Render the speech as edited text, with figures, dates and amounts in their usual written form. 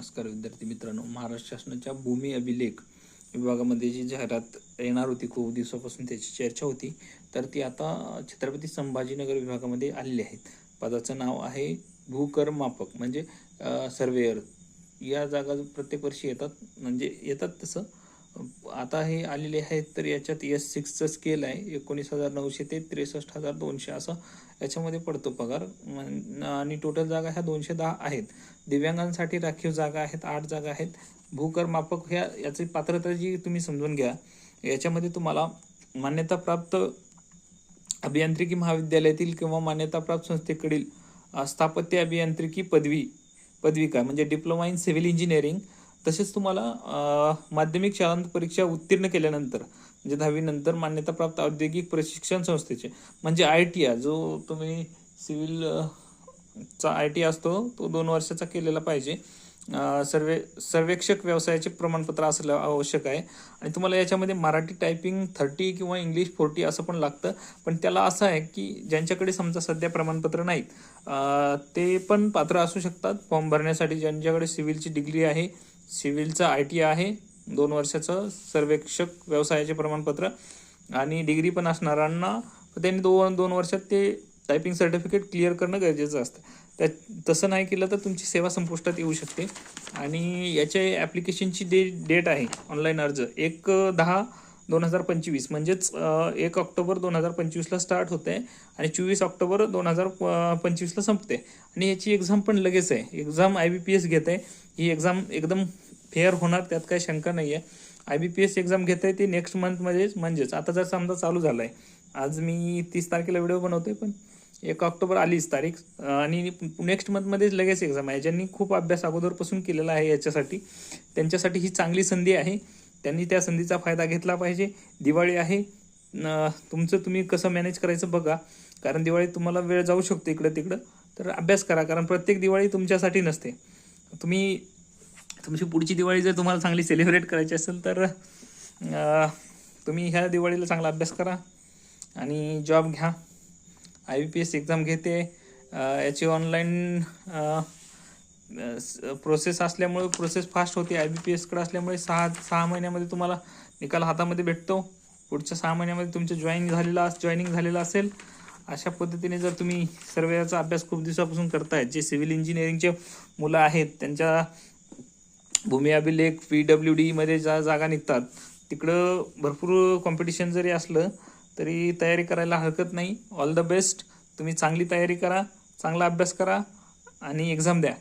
नमस्कार विद्यार्थी मित्रांनो, महाराष्ट्र शासनाच्या भूमी अभिलेख विभागामध्ये जी जाहिरात येणार होती, खूप दिवसापासून त्याची चर्चा होती, तर ती आता छत्रपती संभाजीनगर विभागामध्ये आलेली आहेत. पदाचं नाव आहे भूकर मापक, म्हणजे सर्वेअर. या जागा प्रत्येक वर्षी येतात, म्हणजे येतात तसं. आता हे आलेले आहेत, तर याच्यात S6चं स्केल आहे. 19,900 ते 63,200 असं याच्यामध्ये पडतो पगार. आणि टोटल जागा ह्या 210 आहेत. दिव्यांगांसाठी राखीव जागा आहेत, 8 जागा आहेत. भूकर मापक याची पात्रता जी तुम्ही समजून घ्या. याच्यामध्ये तुम्हाला मान्यताप्राप्त अभियांत्रिकी महाविद्यालयातील किंवा मान्यताप्राप्त संस्थेकडील स्थापत्य अभियांत्रिकी पदविका म्हणजे डिप्लोमा इन सिव्हिल इंजिनिअरिंग, तसेच तुम्हाला माध्यमिक शालांत परीक्षा उत्तीर्ण केल्यानंतर म्हणजे 10वी नंतर मान्यताप्राप्त औद्योगिक प्रशिक्षण संस्थेचे म्हणजे ITI, जो तुम्ही सिव्हिलचा ITI असतो तो 2 वर्षाचा केलेला पाहिजे. सर्वेक्षक व्यवसायाचे प्रमाणपत्र असलं आवश्यक आहे. आणि तुम्हाला याच्यामध्ये मराठी टायपिंग 30 किंवा इंग्लिश 40 असं पण लागतं. पण त्याला असं आहे की ज्यांच्याकडे समजा सध्या प्रमाणपत्र नाहीत ते पण पात्र असू शकतात फॉर्म भरण्यासाठी. ज्यांच्याकडे सिव्हिलची डिग्री आहे, सिव्हिलचा ITI आहे, 2 वर्षाचं सर्वेक्षक व्यवसायाचे प्रमाणपत्र आणि डिग्री पण असणाऱ्यांना त्यांनी 2 वर्षात ते टायपिंग सर्टिफिकेट क्लिअर करणं गरजेचं असतं. तसं नाही केलं तर तुमची सेवा संपुष्टात येऊ शकते. आणि याच्या ॲप्लिकेशनची डेट आहे ऑनलाईन अर्ज 1/10/2025 म्हणजेच 1 ऑक्टोबर 2025ला स्टार्ट होते आणि 24 ऑक्टोबर 2025ला संपते. आणि याची एक्झाम पण लगेच आहे. एक्झाम IBPS घेत आहे. ही एक्झाम एकदम फेअर होणार, त्यात काही शंका नाही आहे. IBPS एक्झाम घेत आहे ती नेक्स्ट मंथमध्येच, म्हणजेच आता जर समजा चालू झालं आहे, आज मी 30 तारखेला व्हिडिओ बनवतोय, पण 1 ऑक्टोबर आलीच तारीख आणि नेक्स्ट मंथमध्येच लगेच एक्झाम आहे. ज्यांनी खूप अभ्यास अगोदरपासून केलेला आहे याच्यासाठी, त्यांच्यासाठी ही चांगली संधी आहे. त्यांनी त्या संधीचा फायदा घेतला पाहिजे. दिवाळी आहे, तुम्ही कसं मॅनेज करायचं बघा, कारण दिवाळीत तुम्हाला वेळ जाऊ शकतो इकडं तिकडं. तर अभ्यास करा, कारण प्रत्येक दिवाळी तुमच्यासाठी नसते. तुमची पुढची दिवाळी जर तुम्हाला चांगली सेलिब्रेट करायची असेल तर तुम्ही ह्या दिवाळीला चांगला अभ्यास करा आणि जॉब घ्या. IBPS एक्झाम घेते, याची ऑनलाईन प्रोसेस असल्यामुळे प्रोसेस फास्ट होते. IBPSकडे असल्यामुळे 6 महिन्यामध्ये तुम्हाला निकाल हातामध्ये भेटतो. पुढच्या 6 महिन्यामध्ये तुमचं जॉईनिंग झालेलं असेल. अशा पद्धतीने जर तुम्ही सर्वेचा अभ्यास खूप दिवसापासून करतायत, जे सिव्हिल इंजिनिअरिंगचे मुलं आहेत, त्यांच्या भूमी अभिलेख PWD मध्ये ज्या जागा निघतात तिकडं भरपूर कॉम्पिटिशन जरी असलं तरी तयारी करायला हरकत नाही. All the best. तुम्ही चांगली तयारी करा, चांगला अभ्यास करा आणि एक्झाम द्या.